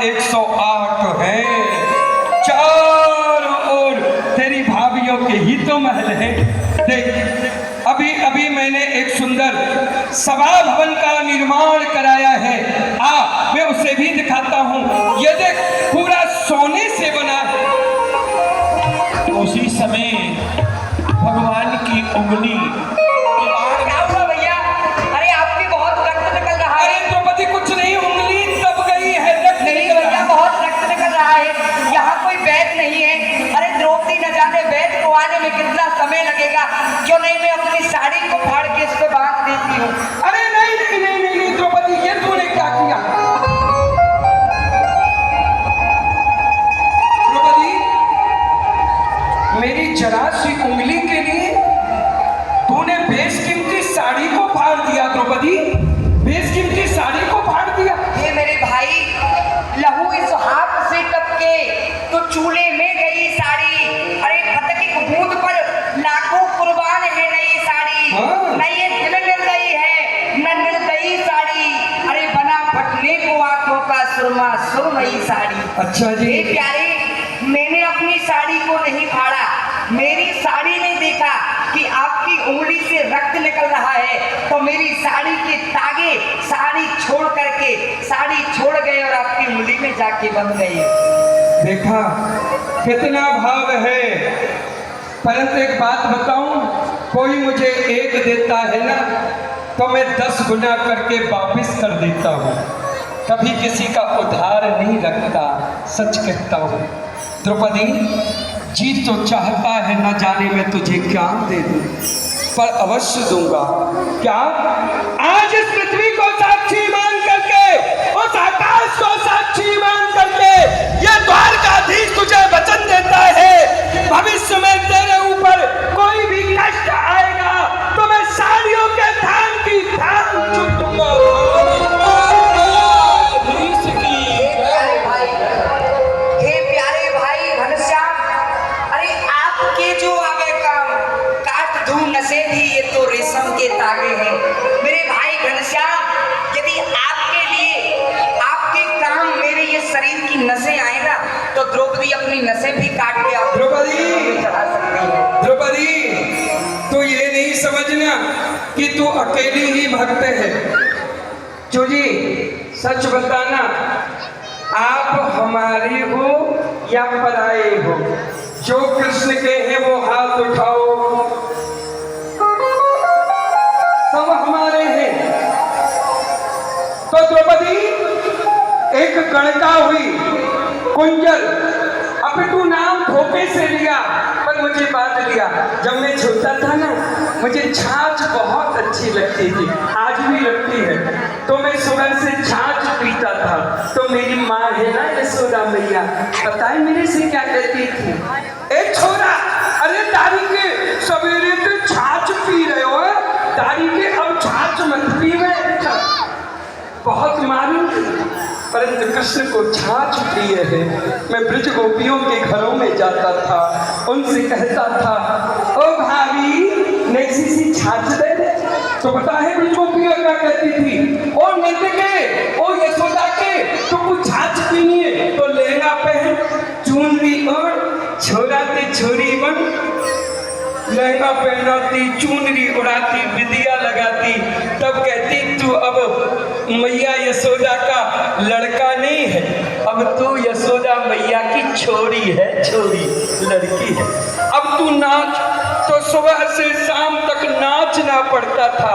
108 है। चारों ओर तेरी भाभियों के ही तो महल है। देख, अभी अभी मैंने एक सुंदर सभा भवन का निर्माण कराया है। मैं उसे भी दिखाता हूँ। ये देख, पूरा सोने से बना है। उसी समय भगवान की उंगली क्या हुआ भैया? अरे आपकी बहुत रक्त निकल रहा है। अरे द्रौपदी, कुछ नहीं, उंगली दब गई है। रक्त नहीं भैया, बहुत रक्त निकल रहा है। यहाँ कोई वैद्य नहीं है। अरे द्रौपदी, न जाने वैद्य को आने में कितना समय लगेगा। क्यों नहीं मैं अपनी साड़ी को फाड़ के इस पे बांध देती हूँ। अरे नहीं नहीं नहीं नहीं, नहीं द्रौपदी, ये तूने क्या किया? द्रौपदी, मेरी जरा सी उंगली के लिए तूने बेशकीमती साड़ी को फाड़ दिया। द्रौपदी, बेशकीमती साड़ी को फाड़ दिया। ये मेरे भाई, लहू इस हाथ से टपके तो चूल्हे में गई साड़ी। अरे फटकी बूंद पर लाखों कुर्बान है नई साड़ी। हाँ। न ये दिल निर्दयी है, न निर्दयी साड़ी। अरे बना फटने को आंखों का सुरमा सुरमई साड़ी। अच्छा जी। ये प्यारे, मैंने अपनी साड़ी को नहीं फाड़ा। मेरी साड़ी ने देखा कि आपकी उंगली से रक्त निकल रहा है, तो मेरी साड़ी के तागे साड़ी छोड़ गए और आपकी उंगली में जाके बंध गए। देखा कितना भाव है। परंतु एक बात बताऊं, कोई मुझे एक देता है ना, तो मैं 10 गुना करके वापस कर देता हूँ। कभी किसी का उधार नहीं रखता, सच कहता हूँ। द्रौपदी, जी तो चाहता है न जाने मैं तुझे क्या दे दूं, पर अवश्य दूंगा। क्या? आज इस पृथ्वी को साक्षी मान करके, उस आकाश को साक्षी मान करके ये द्वारकाधीश तुझे वचन देता है, भविष्य में तेरे ऊपर कोई भी कष्ट आएगा तो मैं साड़ियों के धाम की धाम चुक दूंगा। के तागे हैं मेरे भाई घनश्याम। यदि आपके लिए आपके काम मेरे ये शरीर की नसें आए ना, तो द्रौपदी अपनी नसें भी काट के आप द्रौपदी, चढ़ा सकती है। द्रौपदी, तू ये नहीं समझना कि तू अकेली ही भक्त है। चूजी, सच बताना, आप हमारे हो या पराए हो? जो कृष्ण के हैं वो हाथ उठाओ। सब हमारे हैं। तो द्रौपदी, एक गणका हुई कुंजल, अभी तू नाम धोखे से लिया पर मुझे बांध लिया। जब मैं छोटा था ना, मुझे छाछ बहुत अच्छी लगती थी, आज भी लगती है। तो मैं सुबह से छाछ पीता था। तो मेरी माँ है ना यशोदा मैया, पता है मेरे से क्या कहती थी? ए छोरा, अरे तारी के सवेरे पे छाछ पी रहे हो, तारी के अब छाछ मत पीवे। बहुत मालूम, परंतु कृष्ण को छाछ प्रिय है। मैं ब्रज गोपियों के घरों में जाता था, उनसे कहता था, ओ भाभी नैसी सी छाछ दे दे। तो पता है ब्रज गोपियों क्या कहती थी? ओ नेते के, ओ यशोदा के, तो कुछ छाछ पीनी है तो लहंगा पहन, चुनरी और छोरा ते छोरी बन। लहंगा पहनाती, चुनरी उड़ाती, विदिया लगाती, तब कहती तू अब मैया यशोदा का लड़का नहीं है, अब तू यशोदा मैया की छोरी है, छोरी लड़की है। अब तू नाच। तो सुबह से शाम तक नाचना पड़ता था,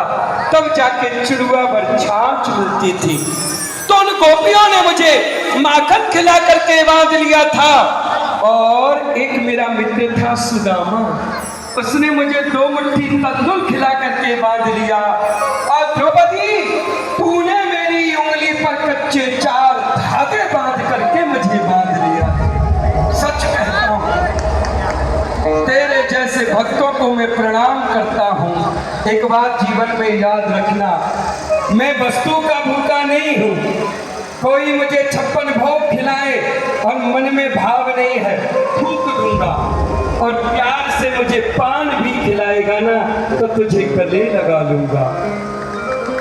तब जाके चिड़ुआ भर छाछ मिलती थी। तो उन गोपियों ने मुझे माखन खिला करके बांध लिया था। और एक मेरा मित्र था सुदामा, उसने मुझे 2 मुट्ठी तंदुल खिला करके बांध लिया। और द्रौपदी, तूने मेरी उंगली पर कच्चे 4 धागे बांध करके मुझे बांध लिया। सच कहता हूँ, तेरे जैसे भक्तों को मैं प्रणाम करता हूँ। एक बात जीवन में याद रखना, मैं वस्तु का भूखा नहीं हूँ। कोई मुझे 56 भोग खिलाए और मन में भाव नहीं है, थूक दूंगा। और प्यार से मुझे पान भी खिलाएगा ना, तो तुझे गले लगा लूंगा।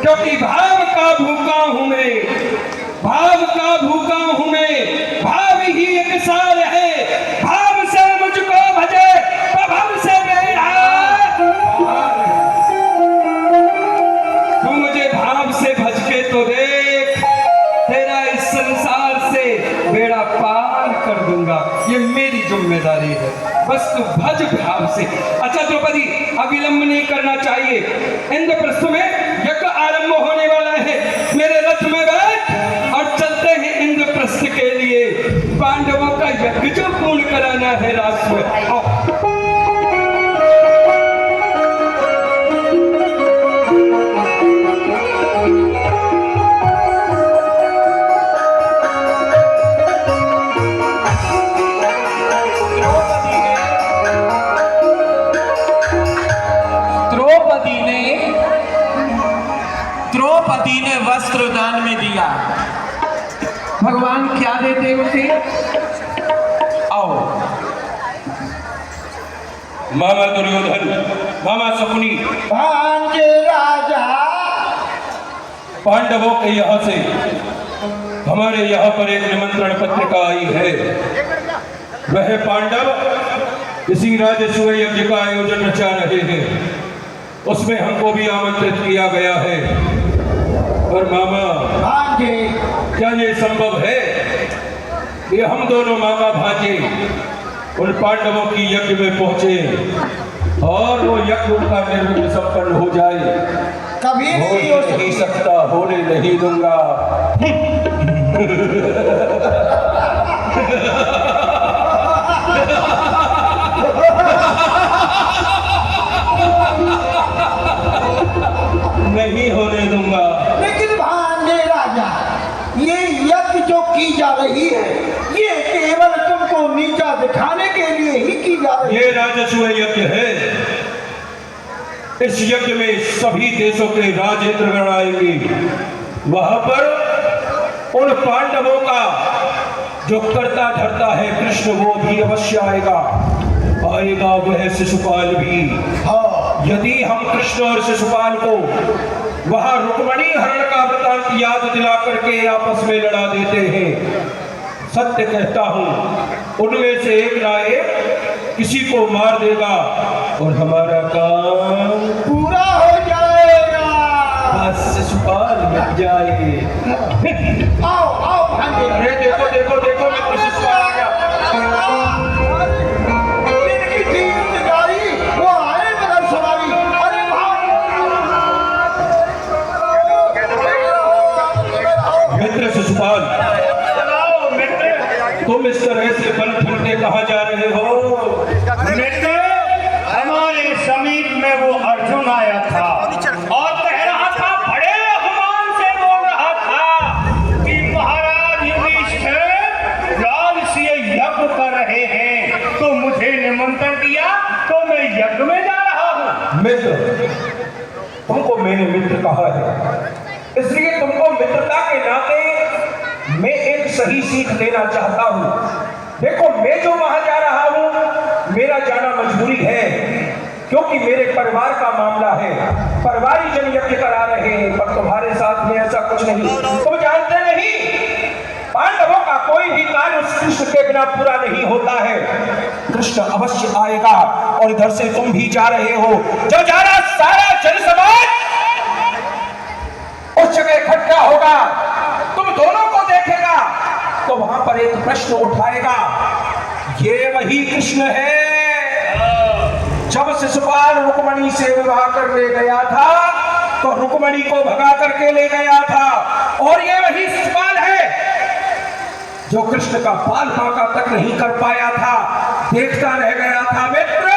क्योंकि भाव का भूखा हूं मैं, भाव का भूखा हूं मैं। इस संसार से बेड़ा पार कर दूंगा। ये मेरी जिम्मेदारी है, बस तू भज भाव से। अच्छा द्रौपदी, अविलंब नहीं करना चाहिए। इंद्रप्रस्थ में यज्ञ आरंभ होने वाला है। मेरे रथ में बैठ और चलते हैं इंद्रप्रस्थ के लिए। पांडवों का यज्ञ जो पूर्ण कराना है राज में। आओ। द्रौपदी ने वस्त्र दान में दिया। भगवान क्या देते उसे? आओ। मामा दुर्योधन, मामा शकुनी, भांजे राजा, पांडवों के यहाँ से हमारे यहाँ पर एक निमंत्रण पत्रिका आई है। वह पांडव इसी राजसूय यज्ञ का आयोजन रचा रहे हैं, उसमें हमको भी आमंत्रित किया गया है। और मामा, भांजे, क्या ये संभव है कि हम दोनों मामा भांजे उन पांडवों की यज्ञ में पहुंचे और वो यज्ञ उनका निर्विघ्न संपन्न हो जाए? कभी नहीं हो नहीं सकता, होने नहीं दूंगा। नहीं होने दूंगा। लेकिन भांजे राजा, ये यज्ञ जो की जा रही है, ये केवल तुमको नीचा दिखाने के लिए ही की जा रही है। ये राजसूय यज्ञ है। इस यज्ञ में सभी देशों के राजेंद्रगण आएंगे। वहां पर उन पांडवों का जो करता धरता है कृष्ण, वो भी अवश्य आएगा। आएगा वह शिशुपाल भी। हाँ, यदि हम कृष्ण और शिशुपाल को वहां रुक्मणी हरण का वृतांत याद दिला करके आपस में लड़ा देते हैं, सत्य कहता हूं उनमें से एक ना एक किसी को मार देगा और हमारा काम पूरा हो जाएगा। बस शिशुपाल मिट जाए। आओ आओ भांजे। अरे देखो देखो देखो, मैं तो शिशुपाल आ गया। जिनकी थी इंतजारी, वो आए मगर सवारी। अरे मित्र शिशुपाल, तुम इस तरह से बल ठंडे कहाँ जा रहे हो? मित्र, हमारे समीप में वो अर्जुन आया था और कह रहा था, बड़े अभिमान से बोल रहा था कि महाराज युधिष्ठिर राजसूय यज्ञ कर रहे हैं, तो मुझे निमंत्रण दिया तो मैं यज्ञ में जा रहा हूँ। मित्र, तुमको मैंने मित्र कहा है, इसलिए तुमको मित्रता के नाते मैं एक सही सीख देना चाहता हूं। देखो, मैं जो वहां जा रहा हूं, मेरा जाना मजबूरी है, क्योंकि मेरे परिवार का मामला है। परिवारी जन यज्ञ करा रहे हैं, पर तुम्हारे साथ में ऐसा कुछ नहीं। तुम जानते नहीं, पांडवों का कोई भी कार्य उस कृष्ण के बिना पूरा नहीं होता है। कृष्ण अवश्य आएगा और इधर से तुम भी जा रहे हो। जो जा रहा सारा जन समाज उस जगह इकट्ठा होगा, तुम दोनों को देखेगा तो वहां पर एक प्रश्न उठाएगा, ये वही कृष्ण है जब शिशुपाल रुक्मणी से विवाह करने गया था तो रुक्मणी को भगा करके ले गया था, और ये वही शिशुपाल है जो कृष्ण का बाल बांका तक नहीं कर पाया था, देखता रह गया था। मित्र,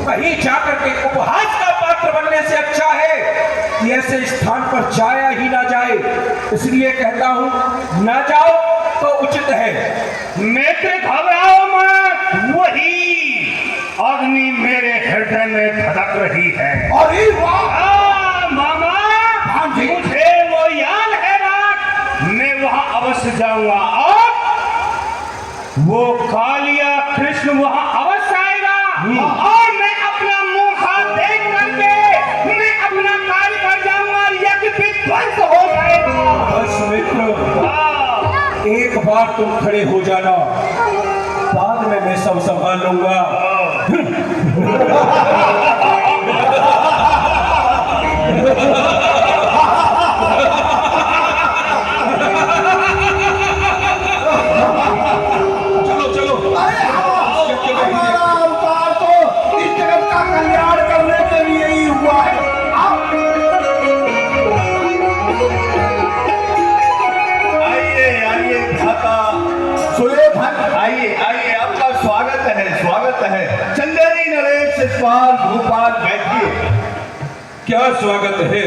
कहीं जाकर के उपहास का पात्र बनने से अच्छा है कि ऐसे स्थान पर जाया ही ना जाए। इसलिए कहता हूं, ना जाओ तो उचित है। मित्र, घबराओ मत, वही अग्नि मेरे हृदय में धड़क रही है। अरे वाह मामा, मुझे वो याद है रात, मैं वहां अवश्य जाऊंगा और वो कालिया कृष्ण वहां अवश्य आएगा और मैं अपना मुंह हाथ देख करके मैं अपना कार्य कर जाऊंगा, यज्ञ विध्वंस हो जाएगा। बस मित्र, एक बार तुम खड़े हो जाना, बाद में मैं सब संभाल लूंगा। स्वागत है। चंदेरी नरेश शिषपाल भूपाल बैठिए। क्या स्वागत है।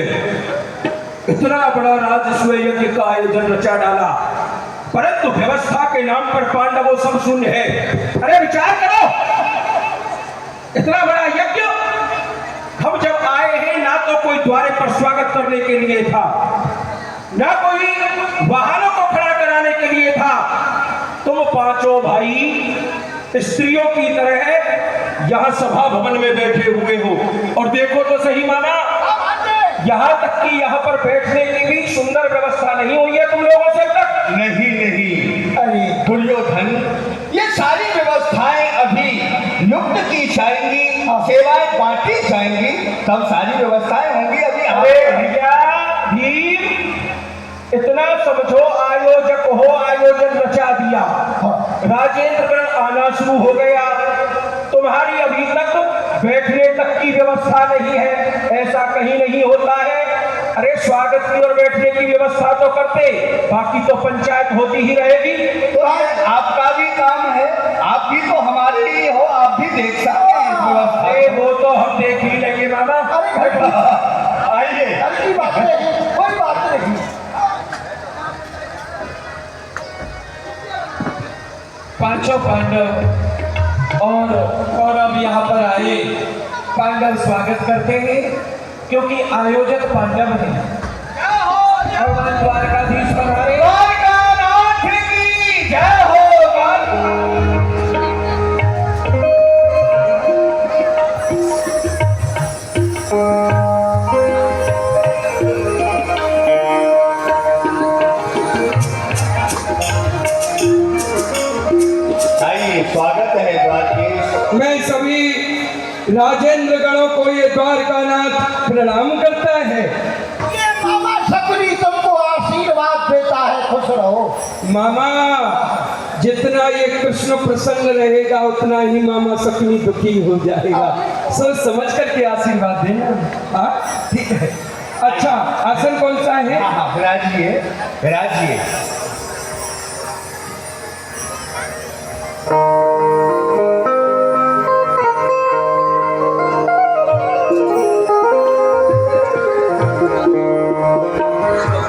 इतना बड़ा राजस्व यज्ञ का आयोजन रचा डाला, परंतु व्यवस्था के नाम पर पांडवों सब शून्य है। अरे विचार करो, इतना बड़ा यज्ञ हम जब आए हैं, ना तो कोई द्वारे पर स्वागत करने के लिए था, ना कोई वाहनों को खड़ा कराने के लिए था। तुम पांचों भाई स्त्रियों की तरह यहाँ सभा भवन में बैठे हुए हो, और देखो तो सही माना, यहाँ तक कि यहाँ पर बैठने की भी सुंदर व्यवस्था नहीं हुई है तुम लोगों से तक। नहीं नहीं, अरे दुर्योधन, ये सारी व्यवस्थाएं अभी नियुक्त की जाएंगी, सेवाएं बांटी जाएंगी, तब सारी व्यवस्थाएं होंगी। अभी अरे भैया भीम, इतना समझो, आयोजक हो, आयोजन रचा दिया, राजेंद्र गण आना शुरू हो गया, तुम्हारी अभी तक बैठने तक की व्यवस्था नहीं है। ऐसा कहीं नहीं होता है। अरे स्वागत की और बैठने की व्यवस्था तो करते, बाकी तो पंचायत होती ही रहेगी। तो आपका भी काम है, आप भी तो हमारे लिए हो, आप भी देख सकते हैं इस व्यवस्था अरे वो तो हम देख ही लेंगे मामा। आइए। अच्छी बात नहीं, कोई बात नहीं। पांचों पांडव और कौरव यहाँ पर आए। पांडव स्वागत करते हैं क्योंकि आयोजक पांडव हैं। भगवान द्वारकाधीश बनाए। द्वारकानाथ की जय हो। आइए, स्वागत है द्वारकेश। मैं सभी राजेंद्र गणों को ये द्वारकानाथ प्रणाम करता है। ये मामा शकुनी तुमको आशीर्वाद देता है, खुश रहो। मामा, जितना ये कृष्ण प्रसन्न रहेगा उतना ही मामा शकुनी दुखी हो जाएगा। सोच समझ करके आशीर्वाद देना। हाँ ठीक है। अच्छा, आसन कौन सा है? हाँ हाँ, विराजिए विराजिए।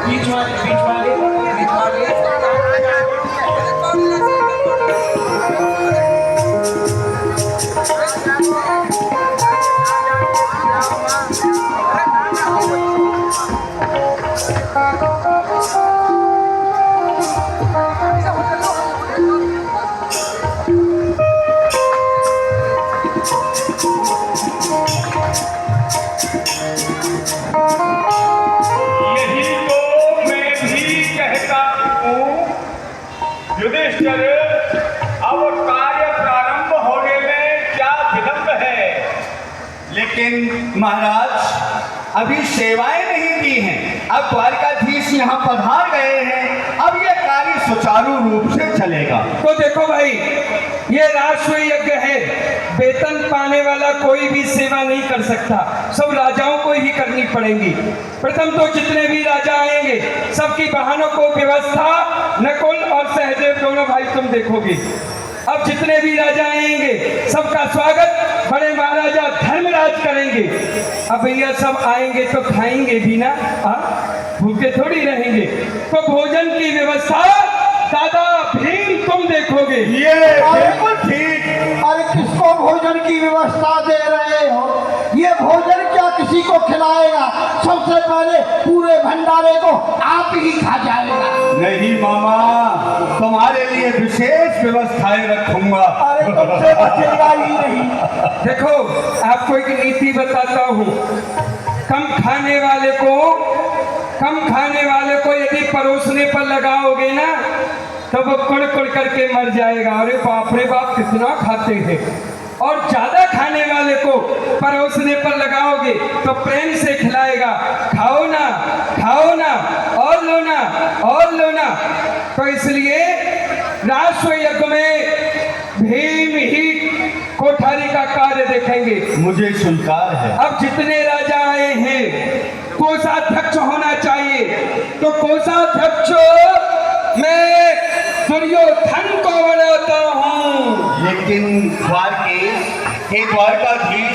बीच वाले यही तो मैं भी कहता हूँ युधिष्ठिर, अब कार्य प्रारंभ होने में क्या विलंब है। लेकिन महाराज, अभी सेवाएं नहीं दी हैं, अब द्वारकाधीश यहाँ पधार गए हैं, अब ये कार्य सुचारू रूप से चलेगा। तो देखो भाई, ये राष्ट्र यज्ञ है, वेतन पाने वाला कोई भी सेवा नहीं कर सकता, सब राजाओं को ही करनी पड़ेगी। प्रथम तो जितने भी राजा आएंगे सबकी वाहनों को व्यवस्था नकुल और सहदेव दोनों भाई तुम देखोगे। अब जितने भी राजा आएंगे सबका स्वागत बड़े महाराजा धर्मराज करेंगे। अब भैया सब आएंगे तो खाएंगे भी ना, भूखे थोड़ी रहेंगे। तो भोजन की व्यवस्था दादा भीम तुम देखोगे। ये बिल्कुल ठीक। अरे किसको भोजन की व्यवस्था दे रहे हो? ये भोजन क्या किसी को खिलाएगा? सबसे पहले पूरे भंडारे को आप ही खा जाएगा। नहीं मामा, तुम्हारे लिए विशेष व्यवस्थाएं रखूंगा। अरे तुमसे बचेगा ही नहीं। देखो, आपको एक नीति बताता हूँ। कम खाने वाले को यदि परोसने पर लगाओगे ना तो वो कुड़ कुड़ करके मर जाएगा। अरे बाप रे बाप, कितना खाते हैं। और ज्यादा खाने वाले को परोसने पर लगाओगे तो प्रेम से खिलाएगा, खाओ ना और लो ना। तो इसलिए राष्ट्र यज्ञ में भीम ही कोठारी का कार्य देखेंगे। मुझे स्वीकार है। अब जितने राजा आए हैं कोषाध्यक्ष होना चाहिए, तो कोषाध्यक्ष मैं दुर्योधन को बनाता हूँ। लेकिन द्वारकेश, हे द्वारकाधीश,